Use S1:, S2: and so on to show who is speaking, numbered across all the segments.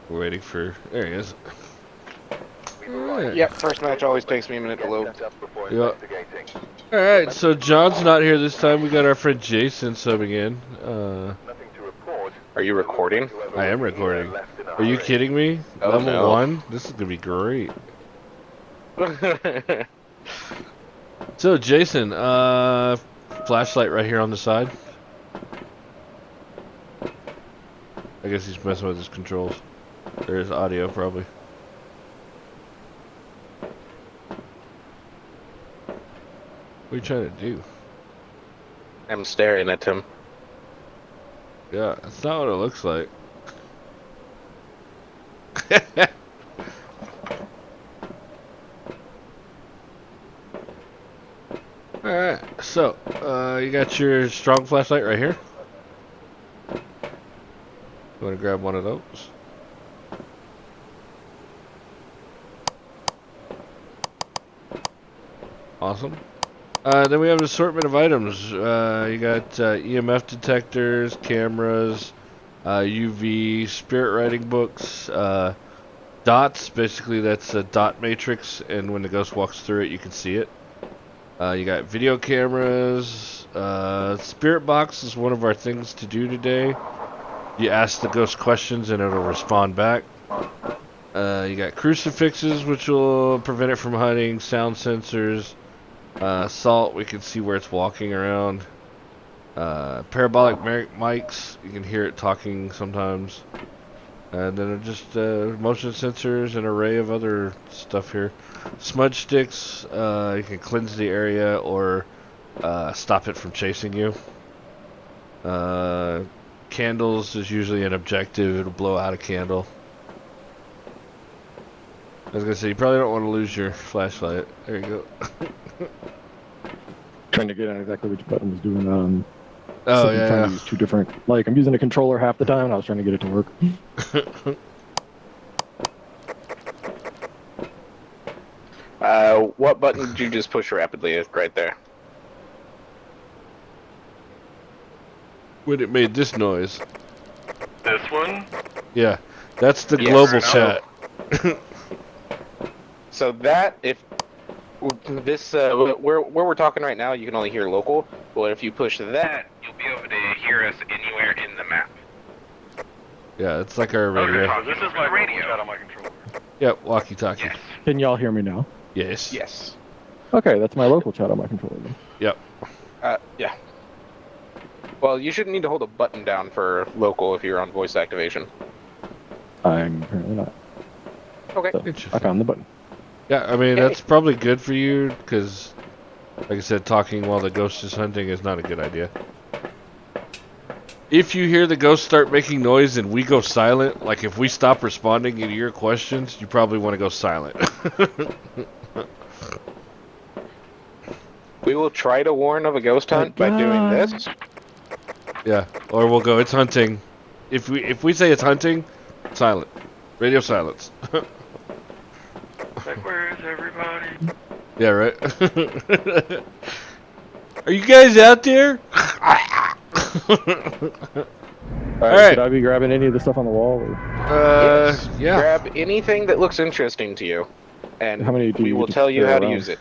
S1: We're waiting for... There he is. Alright.
S2: Yep, first match always takes me a minute to load.
S1: Yep. Alright, so John's not here this time. We got our friend Jason subbing in.
S2: Are you recording?
S1: I am recording. Are you kidding me?
S2: Oh,
S1: Level
S2: no.
S1: 1? This is gonna be great. So, Jason, flashlight right here on the side. I guess he's messing with his controls. There's audio, probably. What are you trying to do?
S2: I'm staring at him.
S1: Yeah, that's not what it looks like. Alright, so, you got your strong flashlight right here. You want to grab one of those? Awesome. Then we have an assortment of items. You got EMF detectors, cameras, UV, spirit writing books, dots. Basically, that's a dot matrix, and when the ghost walks through it, you can see it. You got video cameras. Spirit box is one of our things to do today. You ask the ghost questions, and it'll respond back. You got crucifixes, which will prevent it from hiding. Sound sensors. Salt, we can see where it's walking around. Parabolic mics, you can hear it talking sometimes. And then just motion sensors, an array of other stuff here. Smudge sticks, you can cleanse the area or stop it from chasing you. Candles is usually an objective, it'll blow out a candle. I was gonna say, you probably don't want to lose your flashlight. There you go.
S3: Trying to get out exactly which button was doing that.
S1: Oh,
S3: yeah. Trying to use two different. Like, I'm using a controller half the time, and I was trying to get it to work.
S2: What button did you just push rapidly right there?
S1: When it made this noise.
S4: This one?
S1: Yeah, that's the
S2: Yes.
S1: global chat.
S2: So that, if this, where we're talking right now, you can only hear local. But if you push that, you'll be able to hear us anywhere in the map.
S1: Yeah, it's like our radio.
S4: Okay, so this is my radio chat on my controller.
S1: Yep, walkie-talkie.
S4: Yes.
S3: Can y'all hear me now?
S1: Yes.
S2: Yes.
S3: Okay, that's my local chat on my controller. Then.
S1: Yep.
S2: Yeah. Well, you shouldn't need to hold a button down for local if you're on voice activation.
S3: I'm apparently not.
S2: Okay.
S3: So, I found the button.
S1: Yeah, I mean, that's probably good for you, because, like I said, talking while the ghost is hunting is not a good idea. If you hear the ghost start making noise and we go silent, like if we stop responding to your questions, you probably want to go silent.
S2: We will try to warn of a ghost hunt by doing this.
S1: Yeah, or we'll go, it's hunting. If we say it's hunting, silent. Radio silence.
S4: Like, where is everybody?
S1: Yeah, right? Are you guys out there?
S3: Alright, should I be grabbing any of the stuff on the wall? Or?
S2: Yes.
S1: Yeah.
S2: Grab anything that looks interesting to you, and
S3: How many do
S2: we
S3: you
S2: will
S3: get to
S2: tell you
S3: throw
S2: how to
S3: around?
S2: use it.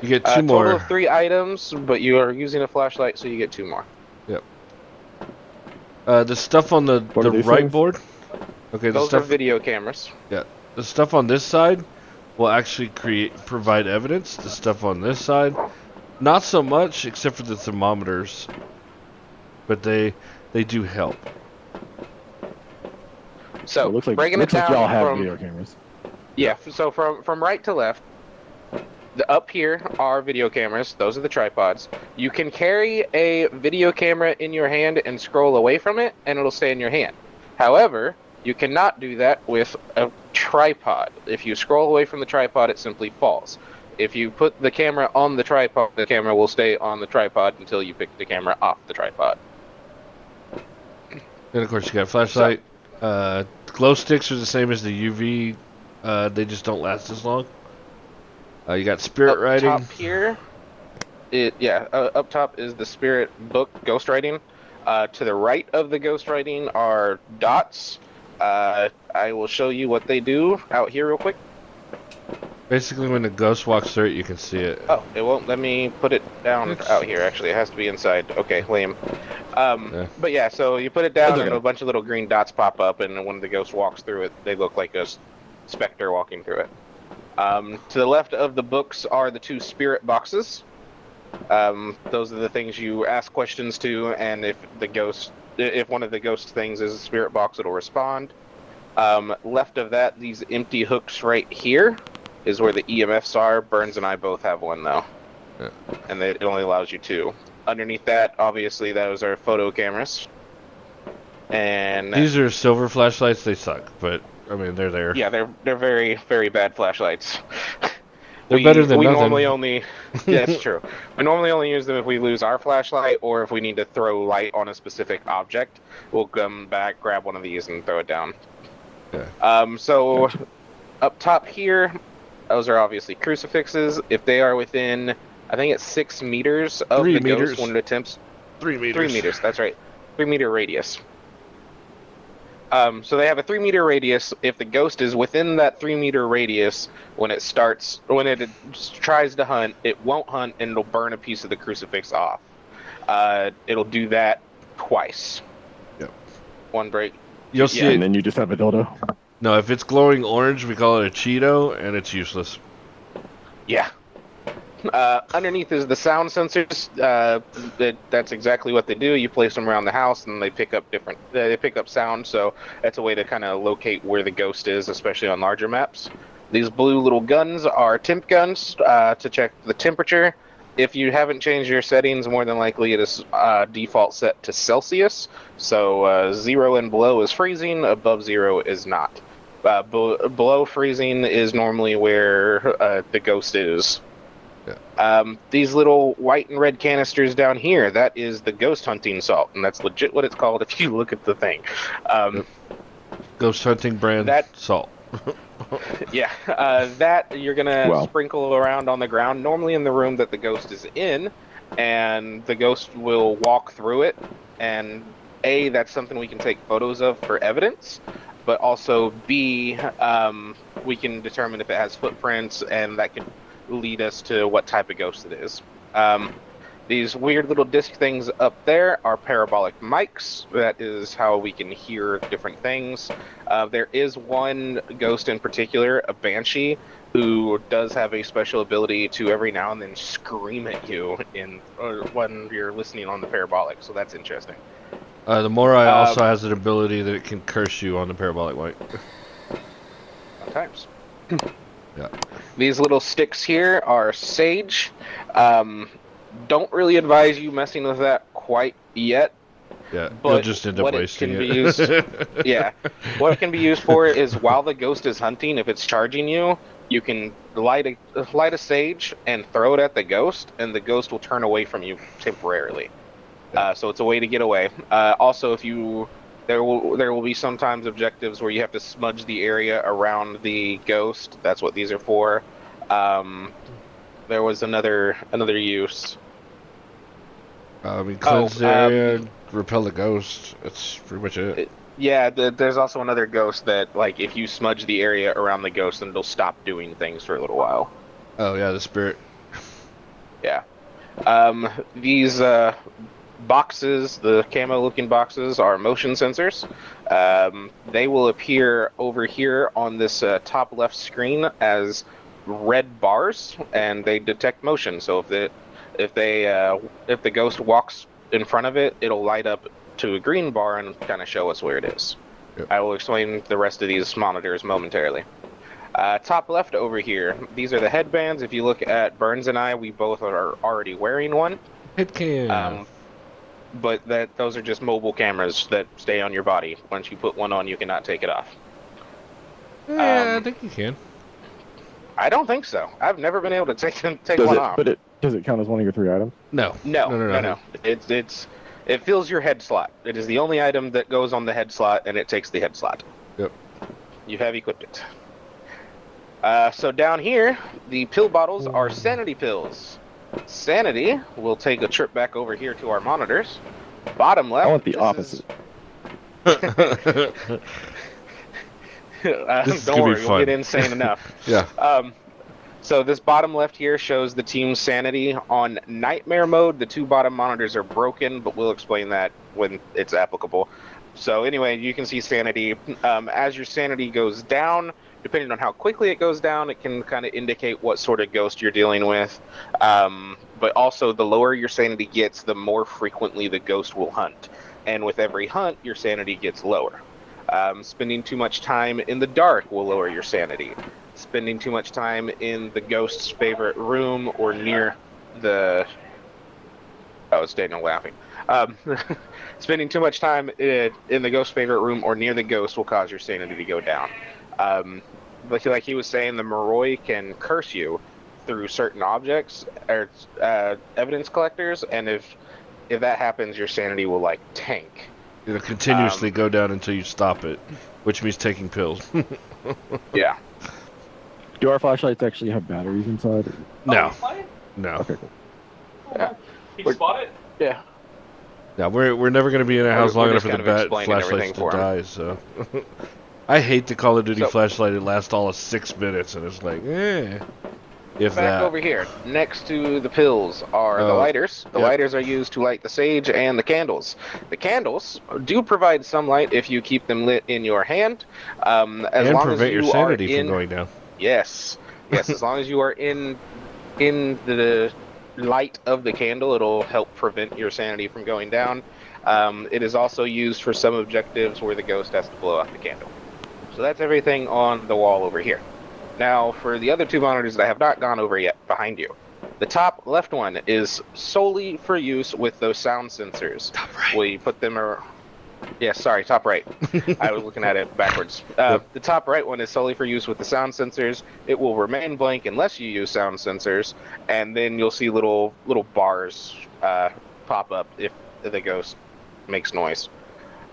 S1: You get two
S2: Total
S1: more.
S2: of 3 items, but you are using a flashlight, so you get 2 more.
S1: Yep. The stuff on the right
S3: things?
S1: board. Okay, the
S2: Those are
S1: stuff.
S2: video cameras.
S1: Yeah, the stuff on this side will actually provide evidence. The stuff on this side, not so much, except for the thermometers. But they do help.
S2: So
S3: it looks like
S2: breaking it down
S3: y'all have
S2: from
S3: video cameras.
S2: yeah. So from right to left, up here are video cameras. Those are the tripods. You can carry a video camera in your hand and scroll away from it, and it'll stay in your hand. However, you cannot do that with a tripod. If you scroll away from the tripod, it simply falls. If you put the camera on the tripod, the camera will stay on the tripod until you pick the camera off the tripod.
S1: Then of course you got a flashlight. Glow sticks are the same as the UV. They just don't last as long. You got spirit writing.
S2: Up top here, up top is the spirit book ghostwriting. To the right of the ghostwriting are dots. I will show you what they do out here real quick.
S1: Basically, when the ghost walks through it, you can see it.
S2: Oh, it won't let me put it down
S1: It's-
S2: out here, actually. It has to be inside. Okay, lame.
S1: Yeah.
S2: But yeah, so you put it down
S3: That's
S2: and
S3: okay.
S2: a bunch of little green dots pop up, and when the ghost walks through it, they look like a specter walking through it. To the left of the books are the 2 spirit boxes. Those are the things you ask questions to, and if one of the ghost things is a spirit box, it'll respond. Left of that, these empty hooks right here is where the EMFs are. Burns and I both have one though,
S1: Yeah.
S2: and it only allows you 2. Underneath that, obviously, those are photo cameras. And
S1: These are silver flashlights. They suck, but I mean they're there.
S2: yeah, they're very, very bad flashlights.
S1: They're better than
S2: we
S1: nothing.
S2: normally only yeah, that's true. We normally only use them if we lose our flashlight or if we need to throw light on a specific object. We'll come back, grab one of these, and throw it down.
S1: Yeah.
S2: So
S3: Gotcha.
S2: up top here, those are obviously crucifixes. If they are within, I think it's 6 meters of
S1: 3
S2: the
S1: meters.
S2: ghost when it attempts
S1: 3 meters.
S2: 3 meters. That's right, 3-meter radius. So they have a 3-meter radius. If the ghost is within that 3-meter radius, when it tries to hunt, it won't hunt and it'll burn a piece of the crucifix off. It'll do that twice.
S1: Yep.
S2: One break.
S1: You'll see
S2: Yeah.
S3: And
S1: it.
S3: then you just have a dildo.
S1: No, if it's glowing orange, we call it a Cheeto, and it's useless.
S2: Yeah. Underneath is the sound sensors. That's exactly what they do. You place them around the house, and they pick up sound. So that's a way to kind of locate where the ghost is, especially on larger maps. These blue little guns are temp guns to check the temperature. If you haven't changed your settings, more than likely it is default set to Celsius. So 0 and below is freezing. Above 0 is not. Below freezing is normally where the ghost is. These little white and red canisters down here, that is the ghost hunting salt, and that's legit what it's called if you look at the thing.
S1: Ghost hunting brand salt.
S2: Yeah, that you're gonna
S3: Wow.
S2: sprinkle around on the ground, normally in the room that the ghost is in, and the ghost will walk through it, and A, that's something we can take photos of for evidence, but also B, we can determine if it has footprints, and that can lead us to what type of ghost it is. These weird little disc things up there are parabolic mics. That is how we can hear different things. There is one ghost in particular, a banshee, who does have a special ability to every now and then scream at you when you're listening on the parabolic, so that's interesting.
S1: The Morai also has an ability that it can curse you on the parabolic mic.
S2: Sometimes.
S1: Yeah.
S2: These little sticks here are sage. Don't really advise you messing with that quite yet.
S1: Yeah,
S2: But
S1: you'll just end up wasting
S2: can
S1: it.
S2: be used, yeah, what it can be used for is while the ghost is hunting, if it's charging you, you can light a sage and throw it at the ghost, and the ghost will turn away from you temporarily. So it's a way to get away. Also, if you there will be sometimes objectives where you have to smudge the area around the ghost. That's what these are for. There was another use.
S1: Cleanse the area, repel the ghost. That's pretty much it.
S2: Yeah, there's also another ghost that, like, if you smudge the area around the ghost, then it'll stop doing things for a little while.
S1: Oh yeah, the spirit.
S2: Yeah. These boxes, the camo-looking boxes, are motion sensors. They will appear over here on this top left screen as red bars, and they detect motion. So if the ghost walks in front of it, it'll light up to a green bar and kind of show us where it is.
S1: Yep.
S2: I will explain the rest of these monitors momentarily. Top left over here, these are the headbands. If you look at Burns and I, we both are already wearing one.
S1: Hit cam.
S2: But those are just mobile cameras that stay on your body. Once you put one on, you cannot take it off.
S1: Yeah, I think you can.
S2: I don't think so. I've never been able to take
S3: Does
S2: one
S3: it?
S2: off.
S3: But does it count as one of your 3 items?
S1: No.
S2: No. It fills your head slot. It is the only item that goes on the head slot, and it takes the head slot.
S1: Yep.
S2: You have equipped it. So down here, the pill bottles are sanity pills. Sanity, we'll take a trip back over here to our monitors. Bottom left.
S3: I want the
S2: this
S3: opposite.
S1: This is
S2: Don't
S1: gonna be
S2: worry, we'll get
S1: fun.
S2: insane enough.
S1: Yeah.
S2: So this bottom left here shows the team's sanity. On nightmare mode, the two bottom monitors are broken, but we'll explain that when it's applicable. So anyway, you can see sanity. As your sanity goes down, depending on how quickly it goes down, it can kind of indicate what sort of ghost you're dealing with. But also, the lower your sanity gets, the more frequently the ghost will hunt. And with every hunt, your sanity gets lower. Spending too much time in the dark will lower your sanity. Spending too much time in the ghost's favorite room or near the... Oh, it's Daniel laughing. Spending too much time in the ghost's favorite room or near the ghost will cause your sanity to go down. But like he was saying, the Moroi can curse you through certain objects or evidence collectors, and if that happens, your sanity will like tank.
S1: It'll continuously go down until you stop it, which means taking pills.
S2: Yeah.
S3: Do our flashlights actually have batteries inside?
S1: No. No.
S3: Okay, cool.
S2: Yeah.
S5: He spot it?
S2: Yeah.
S1: Yeah, we're never going to be in a house
S2: We're
S1: long enough
S2: just
S1: for the
S2: kind of
S1: bat
S2: explaining
S1: flashlights
S2: everything
S1: to
S2: for 'em.
S1: die, so... I hate the Call of Duty
S2: So-
S1: flashlight. It lasts all of 6 minutes, and it's like, if
S2: Back
S1: that.
S2: over here, next to the pills are the
S1: Oh,
S2: lighters. The
S1: yep.
S2: lighters are used to light the sage and the candles. The candles do provide some light if you keep them lit in your hand. As
S1: And
S2: long
S1: prevent
S2: as you
S1: your sanity
S2: are
S1: from
S2: in,
S1: going down.
S2: yes, as long as you are in the light of the candle, it'll help prevent your sanity from going down. It is also used for some objectives where the ghost has to blow out the candle. So that's everything on the wall over here. Now, for the other two monitors that I have not gone over yet behind you, the top left one is solely for use with those sound sensors.
S1: Top right.
S2: We put them yeah, sorry, top right. I was looking at it backwards.
S1: Yep.
S2: The top right one is solely for use with the sound sensors. It will remain blank unless you use sound sensors, and then you'll see little bars pop up if the ghost makes noise.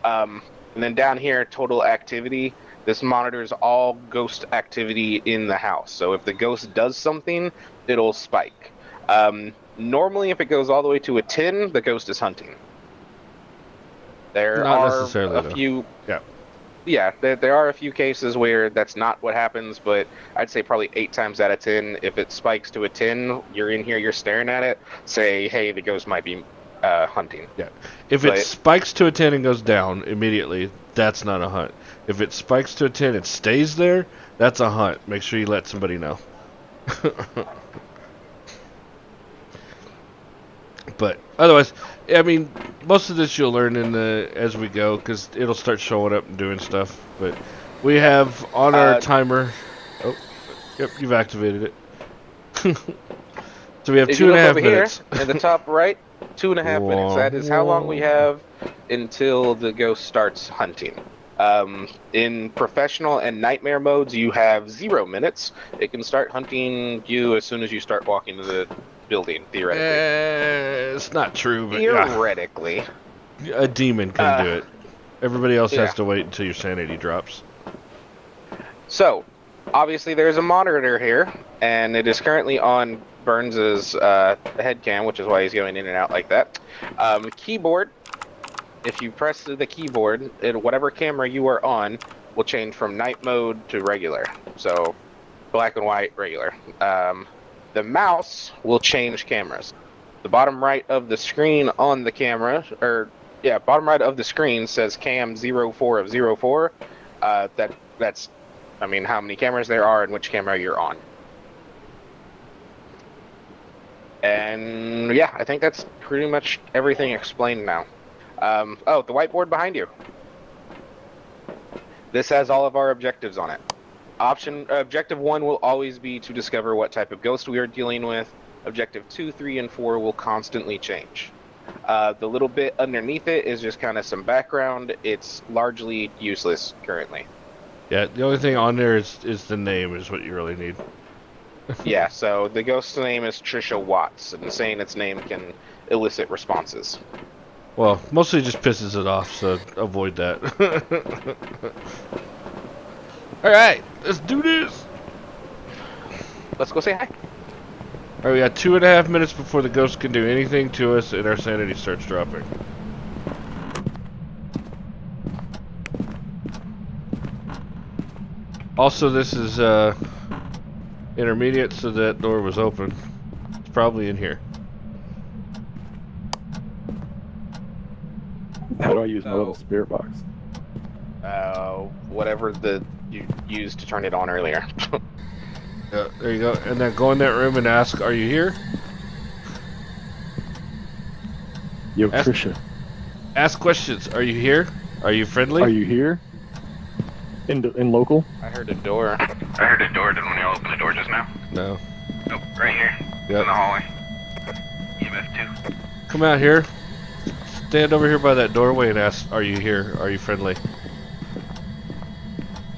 S2: And then down here, total activity. This monitors all ghost activity in the house. So if the ghost does something, it'll spike. Normally, if it goes all the way to a 10, the ghost is hunting. There
S1: Not
S2: are
S1: necessarily,
S2: a
S1: though.
S2: few.
S1: Yeah.
S2: Yeah, there are a few cases where that's not what happens, but I'd say probably 8 times out of 10, if it spikes to a 10, you're in here, you're staring at it, say, hey, the ghost might be hunting.
S1: Yeah. If
S2: But-
S1: it spikes to a 10 and goes down immediately, that's not a hunt. If it spikes to a 10 and stays there, that's a hunt. Make sure you let somebody know. But otherwise, I mean, most of this you'll learn as we go, because it'll start showing up and doing stuff. But we have on our timer. Oh, yep, you've activated it. So we have
S2: If 2.5
S1: minutes.
S2: Here, in the top right, 2.5 minutes. That is how long we have until the ghost starts hunting. In professional and nightmare modes, you have 0 minutes. It can start hunting you as soon as you start walking to the building, theoretically.
S1: It's not true, but yeah.
S2: Theoretically.
S1: A demon can do it. Everybody else
S2: yeah.
S1: has to wait until your sanity drops.
S2: So, obviously there's a monitor here, and it is currently on Burns's head cam, which is why he's going in and out like that. Keyboard, if you press the keyboard, whatever camera you are on will change from night mode to regular. So, black and white, regular. The mouse will change cameras. The bottom right of the screen on the camera, bottom right of the screen says cam 04 of 04. That's, I mean, how many cameras there are and which camera you're on. And yeah, I think that's pretty much everything explained now. Oh, the whiteboard behind you. This has all of our objectives on it. Objective 1 will always be to discover what type of ghost we are dealing with. Objective 2, 3, and 4 will constantly change. The little bit underneath it is just kind of some background. It's largely useless currently.
S1: Yeah, the only thing on there is the name is what you really need.
S2: Yeah, so the ghost's name is Trisha Watts, and saying its name can elicit responses.
S1: Well, mostly just pisses it off, so avoid that. Alright, let's do this!
S2: Let's go say hi.
S1: Alright, we got 2.5 minutes before the ghost can do anything to us and our sanity starts dropping. Also, this is intermediate, so that door was open. It's probably in here.
S3: How do I use my little
S2: So-
S3: spirit box?
S2: Whatever you used to turn it on earlier.
S1: Yeah, there you go. And then go in that room and ask, "Are you here?"
S3: Yo,
S1: Ask-
S3: Trisha,
S1: Ask questions. Are you here? Are you friendly?
S3: are you here? In local?
S2: I heard a door.
S4: I heard a door. Did one of y'all open the door just now?
S1: No.
S4: Nope, right here.
S1: Yep.
S4: In the hallway. EMF 2.
S1: Come out here. Stand over here by that doorway and ask, "Are you here? Are you friendly?"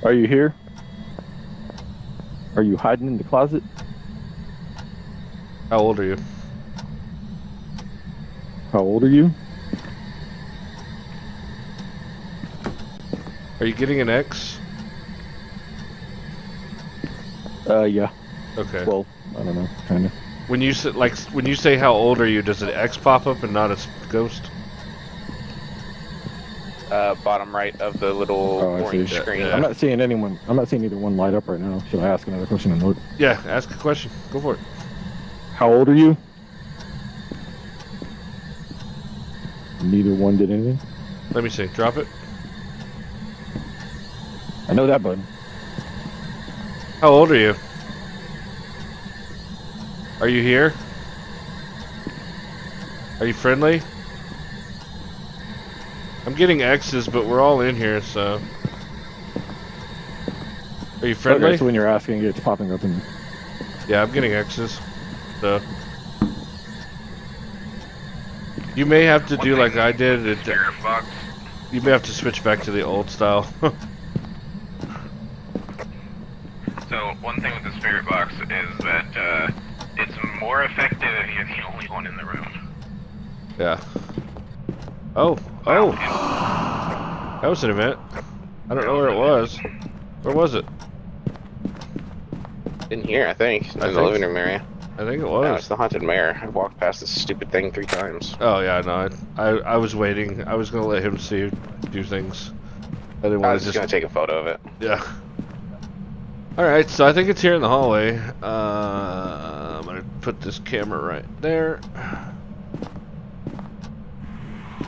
S3: Are you here? Are you hiding in the closet?
S1: How old are you?
S3: How old are you?
S1: Are you getting an X?
S3: Yeah.
S1: Okay.
S3: Well, I don't know, kind of.
S1: When you say when you say how old are you, does an X pop up and not a ghost?
S2: Bottom right of the little
S3: Oh, I
S2: orange
S3: see.
S2: screen.
S1: Yeah.
S3: I'm not seeing anyone. I'm not seeing either one light up right now. Should I ask another question and look?
S1: Yeah. Ask a question. Go for it.
S3: How old are you? Neither one did anything.
S1: Let me see. Drop it.
S3: I know that button.
S1: How old are you? Are you here? Are you friendly? I'm getting X's, but we're all in here, so. Are you friendly?
S3: Okay, so when you're asking, it's popping up in.
S1: Yeah, I'm getting X's. So. You may have to do like I did.
S4: Spirit box.
S1: You may have to switch back to the old style.
S4: So, one thing with the spirit box is that it's more effective if you're the only one in the room.
S1: Yeah. Oh. Oh. That was an event. I don't know where it was. Where was it?
S2: In here, I think. In the
S1: think
S2: living
S1: so.
S2: room area.
S1: I think it
S2: No, it's
S1: was.
S2: the haunted mirror. I walked past this stupid thing 3 times.
S1: Oh yeah, no. I was waiting. I was gonna let him do things. I didn't
S2: I
S1: want
S2: was
S1: to
S2: just gonna take a photo of it.
S1: Yeah. All right, so I think it's here in the hallway. I'm gonna put this camera right there.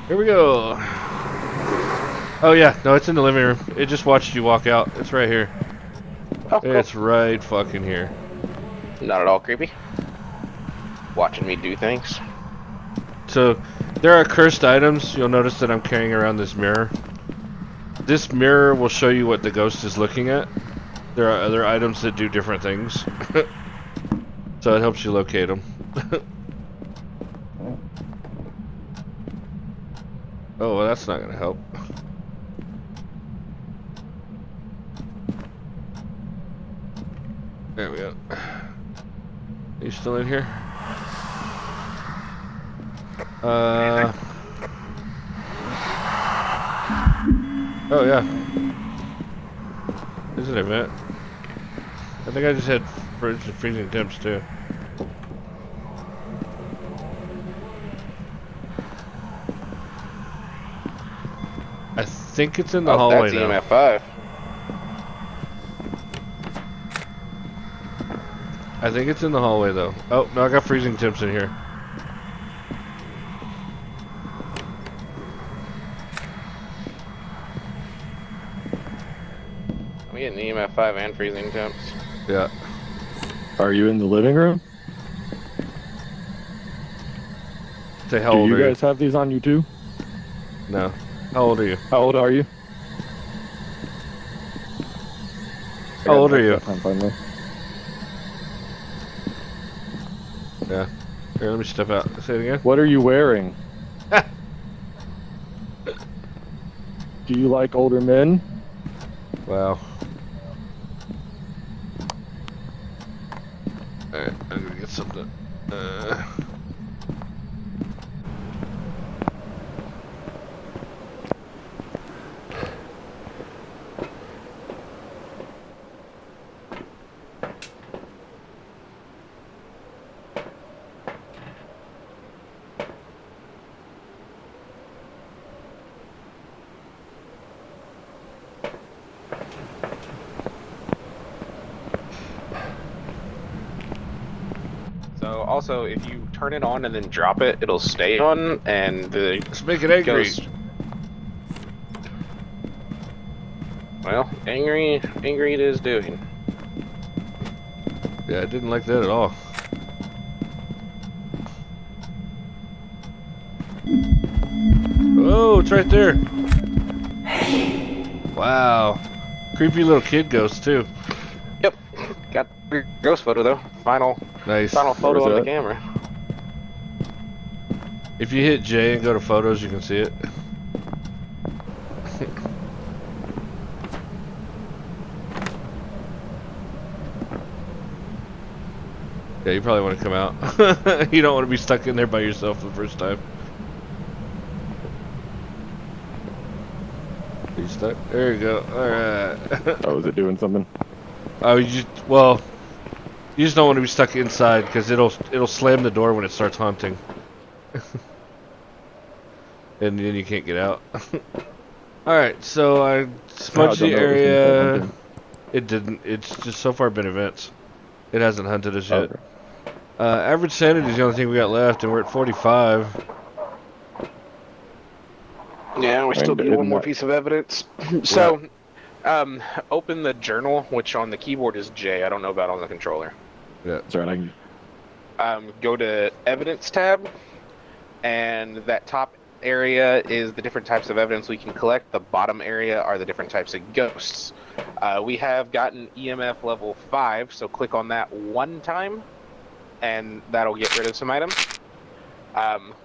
S1: Here we go. Oh yeah, no, it's in the living room. It just watched you walk out. It's right here.
S2: Oh, cool.
S1: It's right fucking here.
S2: Not at all creepy. Watching me do things.
S1: So, there are cursed items. You'll notice that I'm carrying around this mirror. This mirror will show you what the ghost is looking at. There are other items that do different things. So it helps you locate them. Oh, well, that's not gonna help. There we go. Are you still in here? Oh yeah. There's an event. I think I just had freezing temps too. I think it's in the hallway
S2: That's
S1: now.
S2: EMF 5.
S1: I think it's in the hallway though. Oh, no, I got freezing temps in here.
S2: I'm getting EMF 5 and freezing temps.
S1: Yeah.
S3: Are you in the living room?
S1: Say how
S3: Do
S1: old
S3: you
S1: are you?
S3: guys have these on you too?
S1: No. How old are you?
S3: How old are you?
S1: How old are you?
S3: That time finally.
S1: Yeah. Here, let me step out. Say it again.
S3: What are you wearing? Do you like older men?
S1: Wow. Alright, I'm gonna get something.
S2: also, if you turn it on and then drop it, it'll stay on, and the
S1: Let's make it angry.
S2: ghost. Well, angry it is doing.
S1: Yeah, I didn't like that at all. Oh, it's right there. Wow. Creepy little kid ghost, too.
S2: Yep. Got the ghost photo though. Final
S1: Nice.
S2: photo
S3: was
S2: on the
S3: that?
S2: camera.
S1: If you hit J and go to photos, you can see it. Yeah, you probably want to come out. You don't want to be stuck in there by yourself the first time. Are you stuck? There you go. Alright.
S3: Oh, is it doing something?
S1: Oh, you just don't want to be stuck inside because it'll slam the door when it starts haunting. And then you can't get out. Alright, so I smudged the area. It didn't. It's just so far been events. It hasn't hunted us yet.
S3: Okay.
S1: Average sanity is the only thing we got left, and we're at 45.
S2: Yeah, we still need one more
S3: that-
S2: piece of evidence. So, open the journal, which on the keyboard is J. I don't know about on the controller.
S1: Yeah.
S3: That's right. I can.
S2: Go to Evidence tab, and that top area is the different types of evidence we can collect. The bottom area are the different types of ghosts. We have gotten EMF level 5, so click on that one time, and that'll get rid of some items.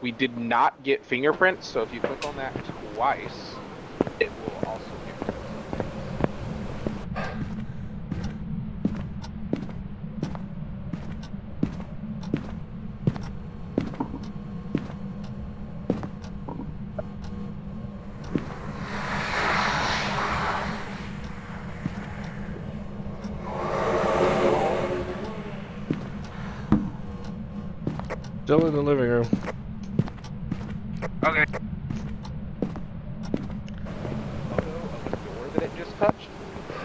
S2: We did not get fingerprints, so if you click on that twice, it will also get rid of some items.
S1: Still in the living room.
S4: Okay.
S2: Photo of a door that it just touched,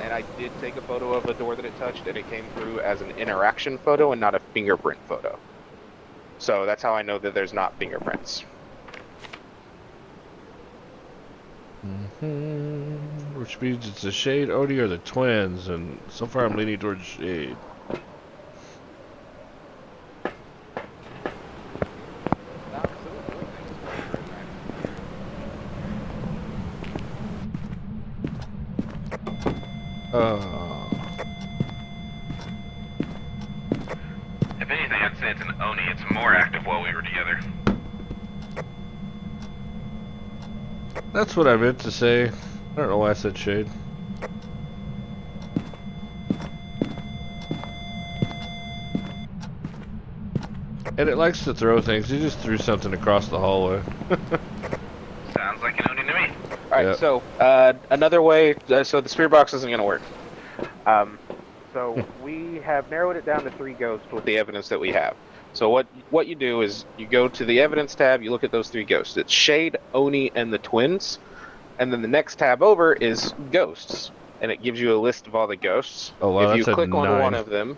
S2: and I did take a photo of a door that it touched, and it came through as an interaction photo and not a fingerprint photo. So that's how I know that there's not fingerprints.
S1: Which means it's the Shade, Odie, or the twins, and so far I'm leaning towards Shade.
S4: If anything, I'd say it's an Oni. It's more active while we were together.
S1: That's what I meant to say. I don't know why I said Shade. And it likes to throw things. He just threw something across the hallway.
S4: Sounds like an Oni to me.
S2: Alright,
S1: Yep.
S2: so another way, so the spirit box isn't going to work. So we have narrowed it down to 3 ghosts with the evidence that we have. So what you do is you go to the evidence tab, you look at those 3 ghosts. It's Shade, Oni, and the twins. And then the next tab over is ghosts. And it gives you a list of all the ghosts.
S1: Oh wow,
S2: if you
S1: that's
S2: click
S1: a
S2: on
S1: 9.
S2: one of them,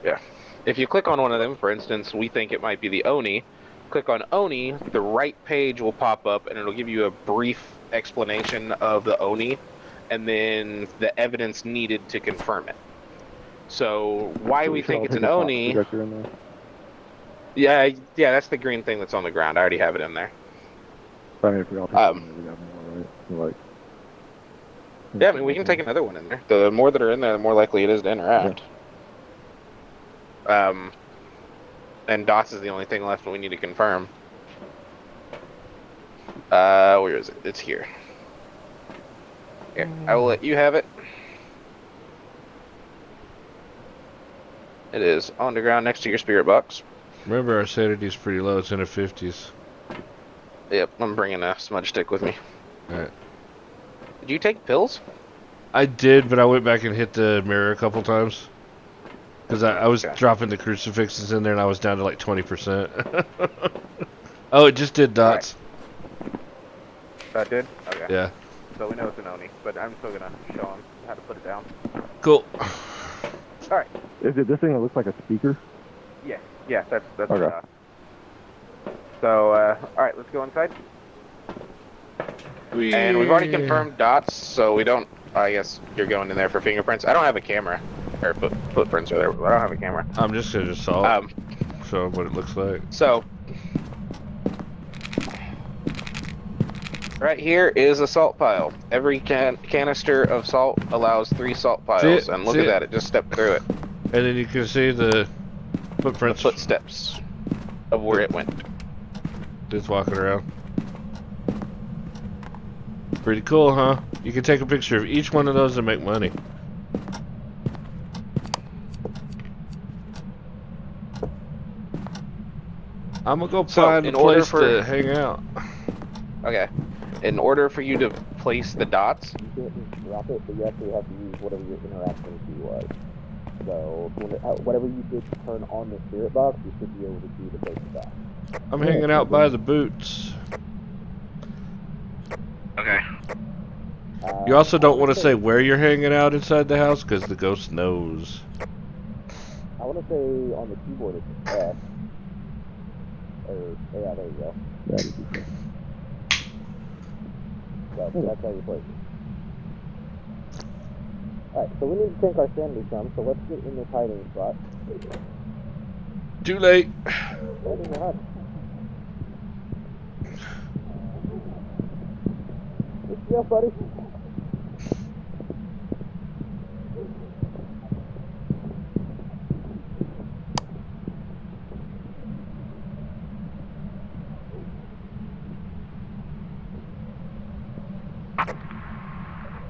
S2: yeah. If you click on one of them, for instance, we think it might be the Oni. Click on Oni, the right page will pop up, and it'll give you a brief explanation of the Oni, and then the evidence needed to confirm it. So why we think it's an Oni? Yeah, that's the green thing that's on the ground. I already have it in there.
S3: I mean, if we all take one, we got more, right? Like,
S2: Yeah, I mean, we can take another one in there. The more that are in there, the more likely it is to interact. And dots is the only thing left we need to confirm. Where is it? It's here. Here, I will let you have it. It is on the ground next to your spirit box.
S1: Remember, our sanity's pretty low. It's in the 50s.
S2: Yep, I'm bringing a smudge stick with me.
S1: Alright.
S2: Did you take pills?
S1: I did, but I went back and hit the mirror a couple times. Because I was
S2: Okay.
S1: dropping the crucifixes in there and I was down to like 20%. Oh, it just did dots.
S2: That did? Okay.
S1: Yeah.
S2: So we know it's an Oni, but I'm still gonna show him how to put it down.
S1: Cool.
S3: is it this thing that looks like a speaker?
S2: Yes. Yeah, that's
S3: Okay.
S2: the dots. So, alright, let's go inside. And we've already confirmed dots, so we don't... I guess you're going in there for fingerprints. I don't have a camera. Or footprints are there, but I don't have a camera.
S1: I'm just gonna salt. Show them what it looks like.
S2: So... Right here is a salt pile. Every canister of salt allows 3 salt piles. And look at that, it just stepped through it.
S1: And then you can see the footprints.
S2: The footsteps of where it went.
S1: Just walking around. Pretty cool, huh? You can take a picture of each one of those and make money. I'm gonna go find a place to hang out.
S2: Okay. In order for you to place the dots, you can't just drop it, but you actually have to use whatever your interaction key was. So, whatever you did to turn on the spirit box, you should be able to do to place the dots.
S1: I'm hanging out by the boots.
S4: Okay.
S1: You also don't want to say where you're hanging out inside the house, because the ghost knows.
S2: I want to say on the keyboard it's F. Or, yeah, there you go. That's how you place it. Alright, so we need to take our sanity some, so let's get in this hiding spot.
S1: Too late.
S2: Yeah, buddy.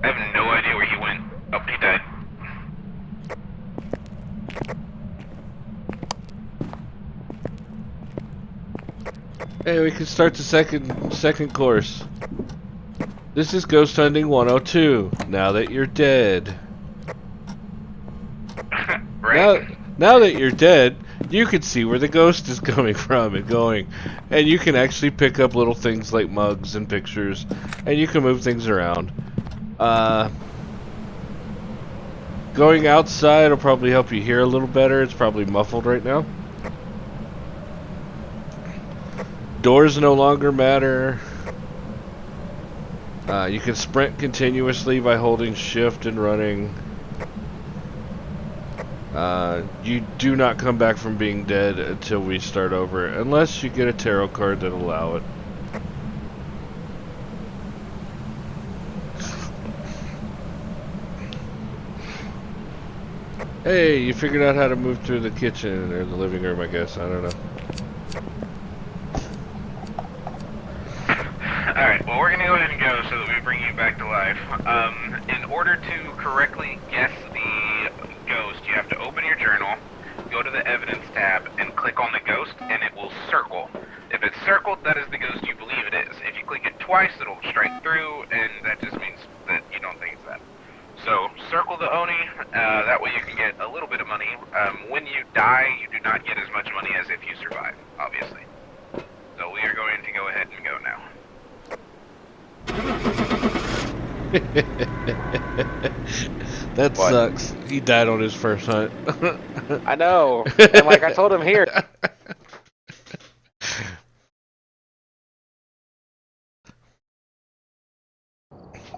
S4: I have no idea where he went. Oh, he died.
S1: Hey, we can start the second course. This is Ghost Hunting 102. Now that you're dead.
S4: Right.
S1: Now that you're dead, you can see where the ghost is coming from and going. And you can actually pick up little things like mugs and pictures. And you can move things around. Going outside will probably help you hear a little better. It's probably muffled right now. Doors no longer matter. You can sprint continuously by holding shift and running. You do not come back from being dead until we start over, unless you get a tarot card that allow it. Hey, you figured out how to move through the kitchen or the living room, I guess. I don't know.
S4: Alright, well, we're gonna go ahead and go so that we bring you back to life. In order to correctly guess the ghost, you have to open your journal, go to the evidence tab, and click on the ghost, and it will circle. If it's circled, that is the ghost you believe it is. If you click it twice, it'll strike through, and that just means that you don't think it's that. So, circle the Oni, that way you can get a little bit of money. When you die, you do not get as much money as if you survive, obviously. So we are going to go ahead and go now.
S1: That
S2: What?
S1: sucks. He died on his first hunt.
S2: I know. And like I told him here.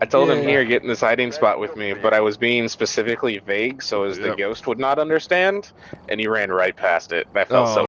S2: I told him here, get in this hiding spot with me, but I was being specifically vague so as the ghost would not understand, and he ran right past it. That felt so